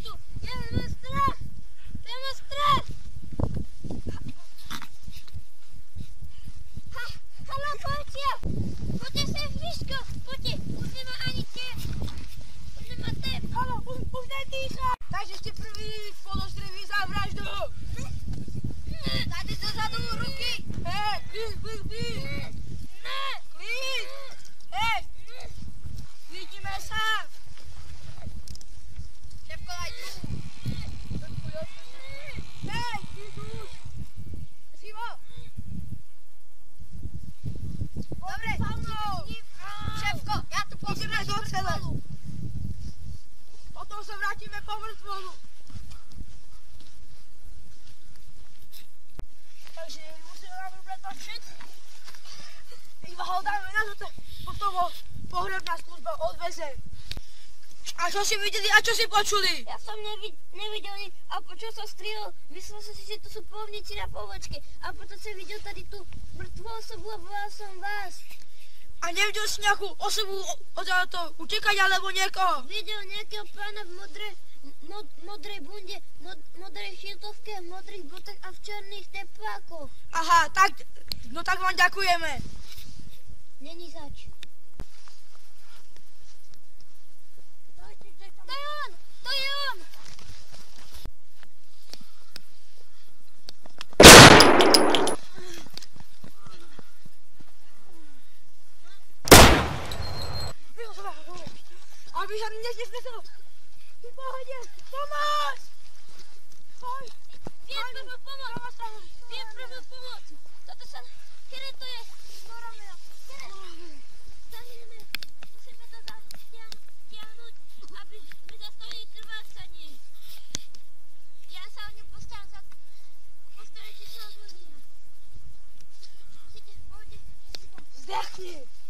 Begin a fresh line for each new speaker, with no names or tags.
tu! Ja mám strach! Ja mám strach! Haló, policia! Poďte sem blízko! Poďte! Už nemá ani tep! Už nemá tep!
Haló, už nedýcha! Takže ste prvý podozrivý za vraždu!
Dajte dozadu ruky!
Hej, klid!
Ne!
Klid! Hej! Vidíme sa!
Šepko, daj tu!
Hej, klid už! Živo!
Dobre,
Za mnou!
Šepko, ja tu
Ideme do cele! Potom sa vrátime po mŕtvolu! Takže musíme nám vybrať na všetci. Iba ho dáme na to, potom ho pohrebná služba odveze. A čo si videli a čo si počuli?
Ja som nevidel nič a počul som strieľ, myslel som si, že to sú polovníci na povočke a potom som videl tady tú mŕtvú osobu a volal som vás.
A nevidel si nejakú osobu odtiaľto utekať alebo niekoho?
Videl nejakého pána v modrej bunde, modrej šiltovke, v modrých botách a v černých teplákoch.
Aha, tak, no tak vám ďakujeme.
Není zač. To je on! To je on!
Aby sa dnes nesnesel. Ty pohode, pomoc! Hoj!
Viem prvú pomoc! Viem prvú pomoc! Toto sa... Kedy to je? Doromeo. Kedy? Zahneme. Musíme to stiahnuť, aby sme zastavili krvácanie. Ja sa o ňu postarám. Postarajte sa o ľudia. Musíte v pohode.
Zdechni!